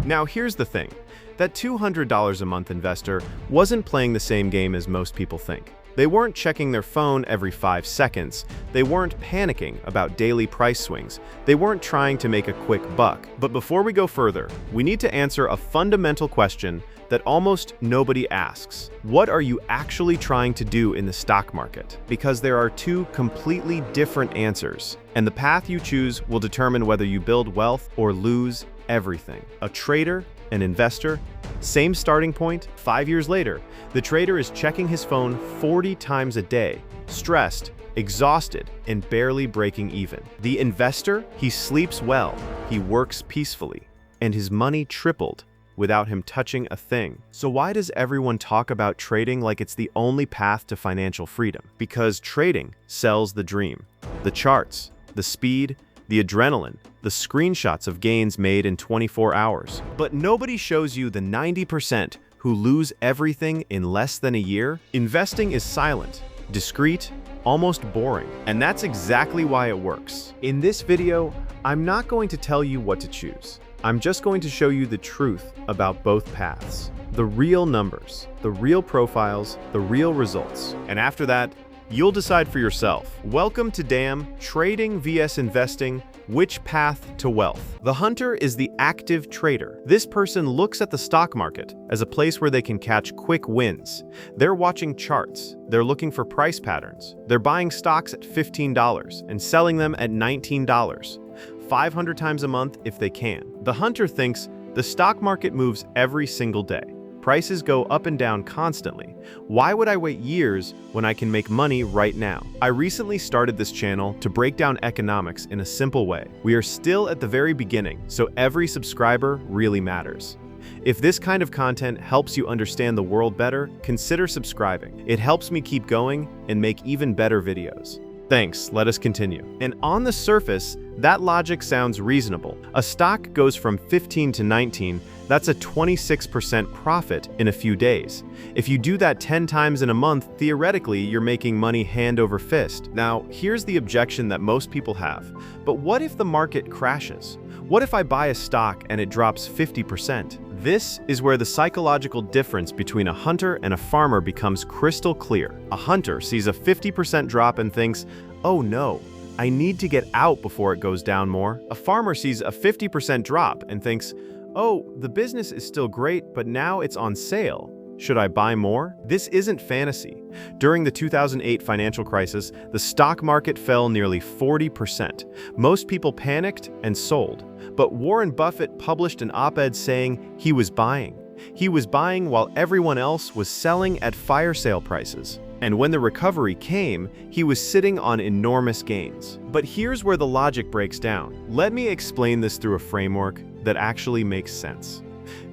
Now here's the thing. That $200 a month investor wasn't playing the same game as most people think. They weren't checking their phone every 5 seconds. They weren't panicking about daily price swings. They weren't trying to make a quick buck. But before we go further, we need to answer a fundamental question that almost nobody asks. What are you actually trying to do in the stock market? Because there are two completely different answers, and the path you choose will determine whether you build wealth or lose everything. A trader, an investor, same starting point. 5 years later, the trader is checking his phone 40 times a day, stressed, exhausted, and barely breaking even. The investor, he sleeps well, he works peacefully, and his money tripled without him touching a thing. So why does everyone talk about trading like it's the only path to financial freedom? Because trading sells the dream, the charts, the speed, the adrenaline, the screenshots of gains made in 24 hours. But nobody shows you the 90% who lose everything in less than a year. Investing is silent, discreet, almost boring. And that's exactly why it works. In this video, I'm not going to tell you what to choose. I'm just going to show you the truth about both paths. The real numbers, the real profiles, the real results. And after that, you'll decide for yourself. Welcome to DAM, Trading vs Investing, which path to wealth? The hunter is the active trader. This person looks at the stock market as a place where they can catch quick wins. They're watching charts. They're looking for price patterns. They're buying stocks at $15 and selling them at $19, 500 times a month if they can. The hunter thinks the stock market moves every single day. Prices go up and down constantly. Why would I wait years when I can make money right now? I recently started this channel to break down economics in a simple way. We are still at the very beginning, so every subscriber really matters. If this kind of content helps you understand the world better, consider subscribing. It helps me keep going and make even better videos. Thanks, let us continue. And on the surface, that logic sounds reasonable. A stock goes from 15 to 19, that's a 26% profit in a few days. If you do that 10 times in a month, theoretically, you're making money hand over fist. Now, here's the objection that most people have. But what if the market crashes? What if I buy a stock and it drops 50%? This is where the psychological difference between a hunter and a farmer becomes crystal clear. A hunter sees a 50% drop and thinks, oh no, I need to get out before it goes down more. A farmer sees a 50% drop and thinks, oh, the business is still great, but now it's on sale. Should I buy more? This isn't fantasy. During the 2008 financial crisis, the stock market fell nearly 40%. Most people panicked and sold. But Warren Buffett published an op-ed saying he was buying. He was buying while everyone else was selling at fire sale prices. And when the recovery came, he was sitting on enormous gains. But here's where the logic breaks down. Let me explain this through a framework that actually makes sense.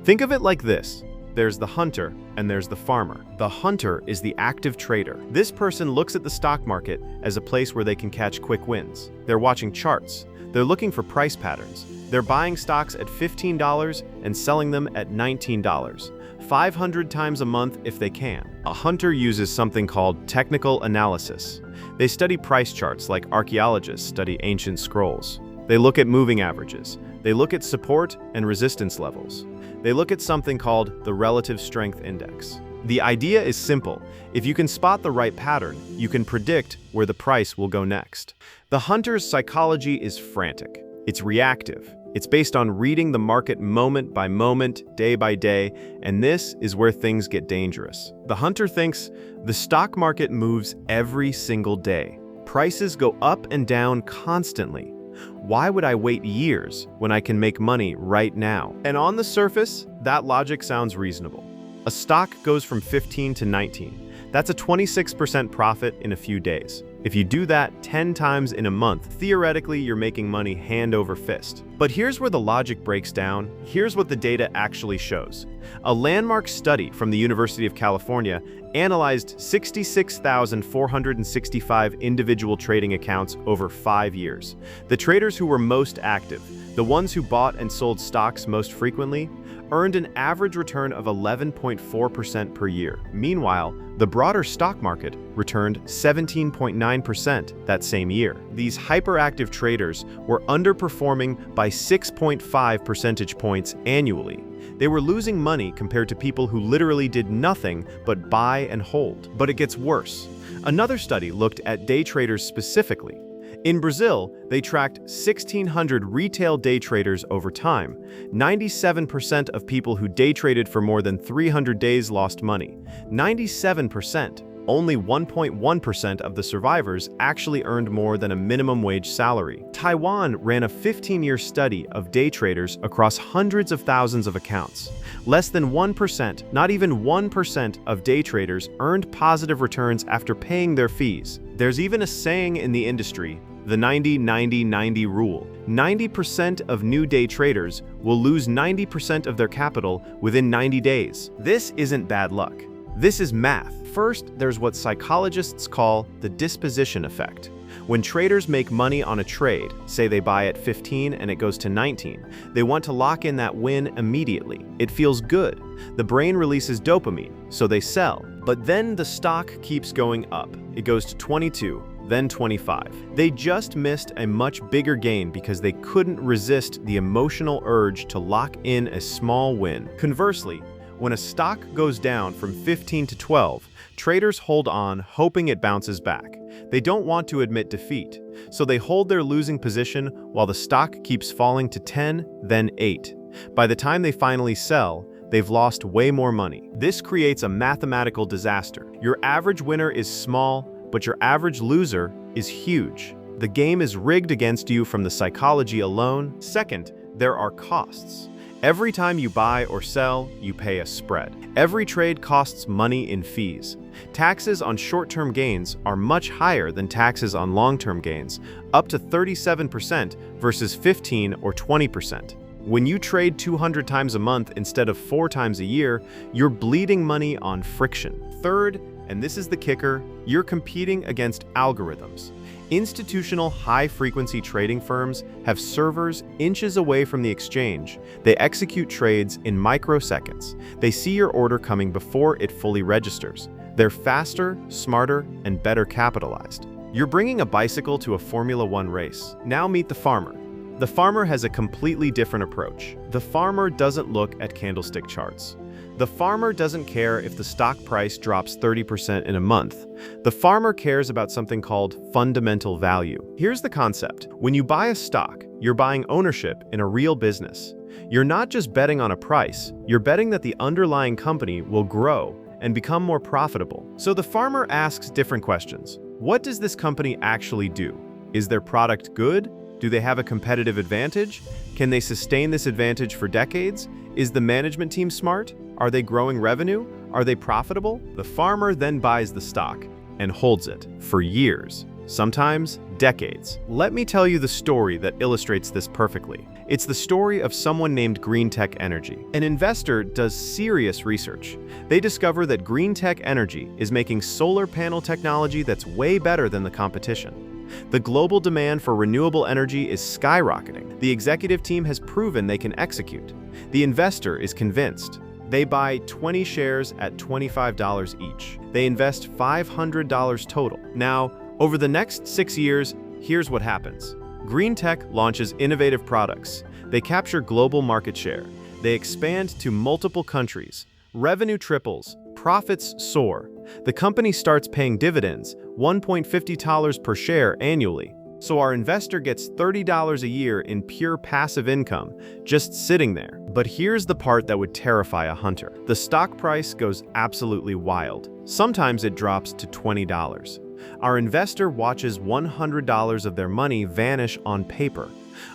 Think of it like this. There's the hunter and there's the farmer. The hunter is the active trader. This person looks at the stock market as a place where they can catch quick wins. They're watching charts. They're looking for price patterns. They're buying stocks at $15 and selling them at $19, 500 times a month if they can. A hunter uses something called technical analysis. They study price charts like archaeologists study ancient scrolls. They look at moving averages. They look at support and resistance levels. They look at something called the relative strength index. The idea is simple. If you can spot the right pattern, you can predict where the price will go next. The hunter's psychology is frantic. It's reactive. It's based on reading the market moment by moment, day by day, and this is where things get dangerous. The hunter thinks the stock market moves every single day. Prices go up and down constantly. Why would I wait years when I can make money right now? And on the surface, that logic sounds reasonable. A stock goes from 15 to 19. That's a 26% profit in a few days. If you do that 10 times in a month, theoretically, you're making money hand over fist. But here's where the logic breaks down. Here's what the data actually shows. A landmark study from the University of California analyzed 66,465 individual trading accounts over 5 years. The traders who were most active, the ones who bought and sold stocks most frequently, earned an average return of 11.4% per year. Meanwhile, the broader stock market returned 17.9% that same year. These hyperactive traders were underperforming by 6.5 percentage points annually. They were losing money compared to people who literally did nothing but buy and hold. But it gets worse. Another study looked at day traders specifically. In Brazil, they tracked 1,600 retail day traders over time. 97% of people who day traded for more than 300 days lost money. 97%. Only 1.1% of the survivors actually earned more than a minimum wage salary. Taiwan ran a 15-year study of day traders across hundreds of thousands of accounts. Less than 1%, not even 1% of day traders earned positive returns after paying their fees. There's even a saying in the industry, the 90-90-90 rule. 90% of new day traders will lose 90% of their capital within 90 days. This isn't bad luck. This is math. First, there's what psychologists call the disposition effect. When traders make money on a trade, say they buy at 15 and it goes to 19, they want to lock in that win immediately. It feels good. The brain releases dopamine, so they sell. But then the stock keeps going up. It goes to 22, then 25. They just missed a much bigger gain because they couldn't resist the emotional urge to lock in a small win. Conversely, when a stock goes down from 15 to 12, traders hold on, hoping it bounces back. They don't want to admit defeat, so they hold their losing position while the stock keeps falling to 10, then 8. By the time they finally sell, they've lost way more money. This creates a mathematical disaster. Your average winner is small, but your average loser is huge. The game is rigged against you from the psychology alone. Second, there are costs. Every time you buy or sell, you pay a spread. Every trade costs money in fees. Taxes on short-term gains are much higher than taxes on long-term gains, up to 37% versus 15 or 20%. When you trade 200 times a month instead of 4 times a year, you're bleeding money on friction. Third, and this is the kicker, you're competing against algorithms. Institutional high-frequency trading firms have servers inches away from the exchange. They execute trades in microseconds. They see your order coming before it fully registers. They're faster, smarter, and better capitalized. You're bringing a bicycle to a Formula One race. Now meet the farmer. The farmer has a completely different approach. The farmer doesn't look at candlestick charts. The farmer doesn't care if the stock price drops 30% in a month. The farmer cares about something called fundamental value. Here's the concept. When you buy a stock, you're buying ownership in a real business. You're not just betting on a price, you're betting that the underlying company will grow and become more profitable. So the farmer asks different questions. What does this company actually do? Is their product good? Do they have a competitive advantage? Can they sustain this advantage for decades? Is the management team smart? Are they growing revenue? Are they profitable? The farmer then buys the stock and holds it for years, sometimes decades. Let me tell you the story that illustrates this perfectly. It's the story of someone named Greentech Energy. An investor does serious research. They discover that Greentech Energy is making solar panel technology that's way better than the competition. The global demand for renewable energy is skyrocketing. The executive team has proven they can execute. The investor is convinced. They buy 20 shares at $25 each. They invest $500 total. Now, over the next 6 years, here's what happens. Greentech launches innovative products. They capture global market share. They expand to multiple countries. Revenue triples. Profits soar. The company starts paying dividends, $1.50 per share annually. So our investor gets $30 a year in pure passive income, just sitting there. But here's the part that would terrify a hunter. The stock price goes absolutely wild. Sometimes it drops to $20. Our investor watches $100 of their money vanish on paper.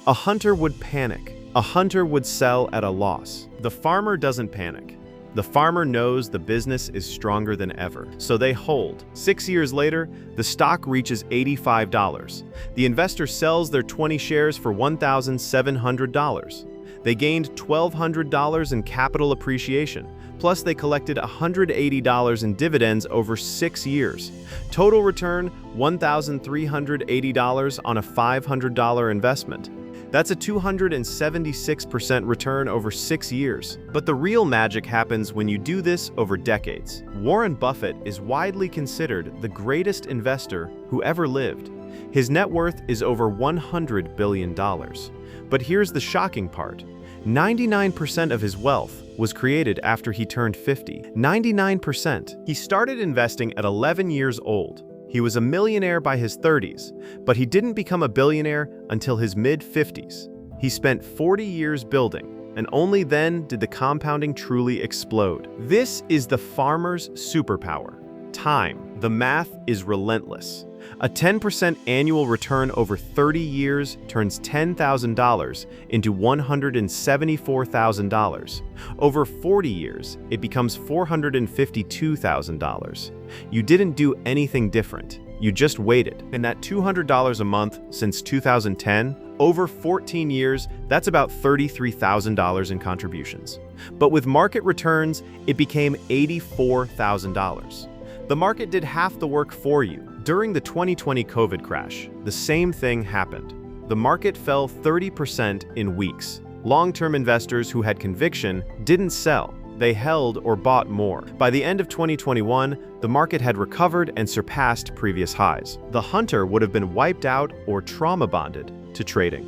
A hunter would panic. A hunter would sell at a loss. The farmer doesn't panic. The farmer knows the business is stronger than ever, so they hold. 6 years later, the stock reaches $85. The investor sells their 20 shares for $1,700. They gained $1,200 in capital appreciation, plus they collected $180 in dividends over 6 years. Total return, $1,380 on a $500 investment. That's a 276% return over 6 years. But the real magic happens when you do this over decades. Warren Buffett is widely considered the greatest investor who ever lived. His net worth is over $100 billion. But here's the shocking part. 99% of his wealth was created after he turned 50. 99%. He started investing at 11 years old. He was a millionaire by his 30s, but he didn't become a billionaire until his mid-50s. He spent 40 years building, and only then did the compounding truly explode. This is the farmer's superpower. Time. The math is relentless. A 10% annual return over 30 years turns $10,000 into $174,000. Over 40 years, it becomes $452,000. You didn't do anything different. You just waited. And that $200 a month since 2010, over 14 years, that's about $33,000 in contributions. But with market returns, it became $84,000. The market did half the work for you. During the 2020 COVID crash, the same thing happened. The market fell 30% in weeks. Long-term investors who had conviction didn't sell. They held or bought more. By the end of 2021, the market had recovered and surpassed previous highs. The hunter would have been wiped out or trauma bonded to trading.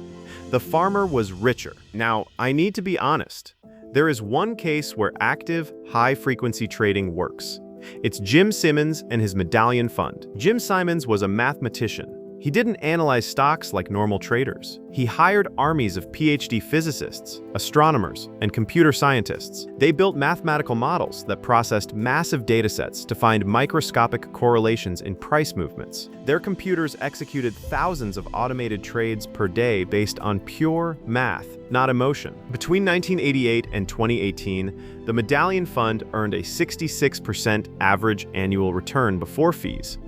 The farmer was richer. Now, I need to be honest. There is one case where active, high-frequency trading works. It's Jim Simons and his Medallion Fund. Jim Simons was a mathematician. He didn't analyze stocks like normal traders. He hired armies of PhD physicists, astronomers, and computer scientists. They built mathematical models that processed massive datasets to find microscopic correlations in price movements. Their computers executed thousands of automated trades per day based on pure math, not emotion. Between 1988 and 2018, the Medallion Fund earned a 66% average annual return before fees.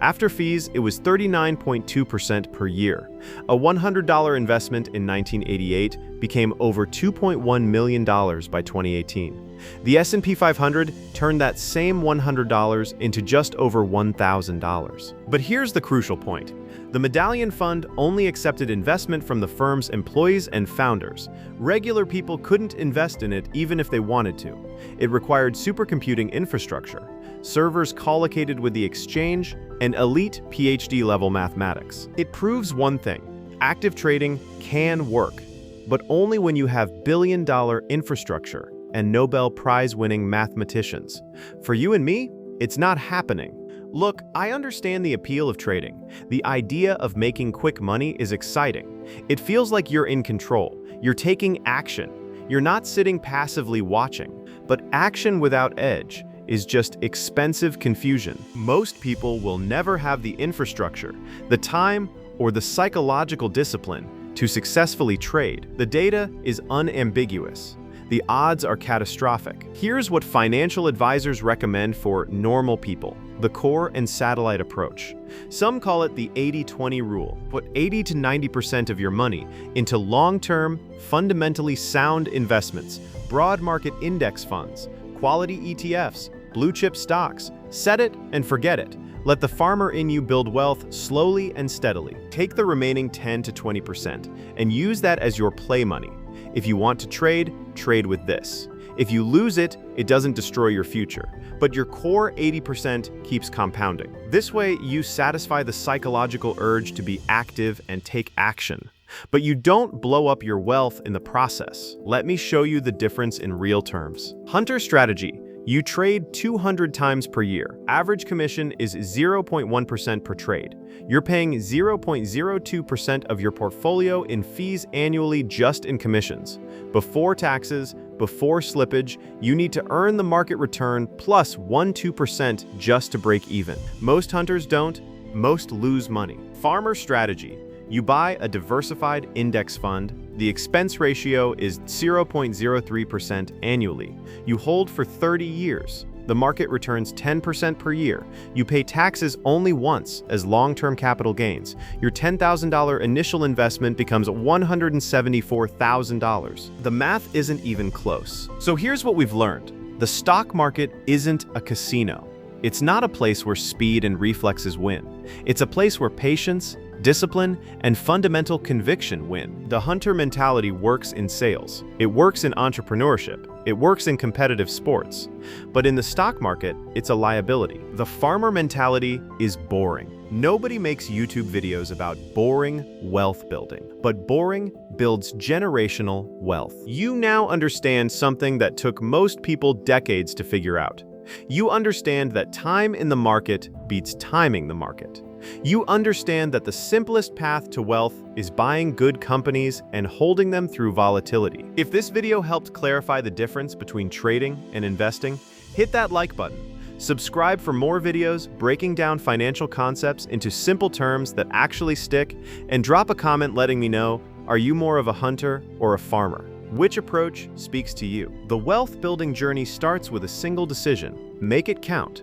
After fees, it was 39.2% per year. A $100 investment in 1988 became over $2.1 million by 2018. The S&P 500 turned that same $100 into just over $1,000. But here's the crucial point. The Medallion Fund only accepted investment from the firm's employees and founders. Regular people couldn't invest in it even if they wanted to. It required supercomputing infrastructure, servers collocated with the exchange, and elite PhD-level mathematics. It proves one thing: active trading can work, but only when you have billion-dollar infrastructure and Nobel Prize-winning mathematicians. For you and me, it's not happening. Look, I understand the appeal of trading. The idea of making quick money is exciting. It feels like you're in control. You're taking action. You're not sitting passively watching. But action without edge is just expensive confusion. Most people will never have the infrastructure, the time, or the psychological discipline to successfully trade. The data is unambiguous. The odds are catastrophic. Here's what financial advisors recommend for normal people: the core and satellite approach. Some call it the 80-20 rule. Put 80 to 90% of your money into long-term, fundamentally sound investments, broad market index funds, quality ETFs, blue-chip stocks. Set it and forget it. Let the farmer in you build wealth slowly and steadily. Take the remaining 10 to 20% and use that as your play money. If you want to trade, trade with this. If you lose it, it doesn't destroy your future, but your core 80% keeps compounding. This way, you satisfy the psychological urge to be active and take action. But you don't blow up your wealth in the process. Let me show you the difference in real terms. Hunter strategy. You trade 200 times per year. Average commission is 0.1% per trade. You're paying 0.02% of your portfolio in fees annually just in commissions. Before taxes, before slippage, you need to earn the market return plus 1-2% just to break even. Most hunters don't. Most lose money. Farmer strategy. You buy a diversified index fund. The expense ratio is 0.03% annually. You hold for 30 years. The market returns 10% per year. You pay taxes only once as long-term capital gains. Your $10,000 initial investment becomes $174,000. The math isn't even close. So here's what we've learned. The stock market isn't a casino. It's not a place where speed and reflexes win. It's a place where patience, discipline, and fundamental conviction win. The hunter mentality works in sales. It works in entrepreneurship. It works in competitive sports. But in the stock market, it's a liability. The farmer mentality is boring. Nobody makes YouTube videos about boring wealth building, but boring builds generational wealth. You now understand something that took most people decades to figure out. You understand that time in the market beats timing the market. You understand that the simplest path to wealth is buying good companies and holding them through volatility. If this video helped clarify the difference between trading and investing, hit that like button. Subscribe for more videos breaking down financial concepts into simple terms that actually stick, and drop a comment letting me know, are you more of a hunter or a farmer? Which approach speaks to you? The wealth building journey starts with a single decision: make it count.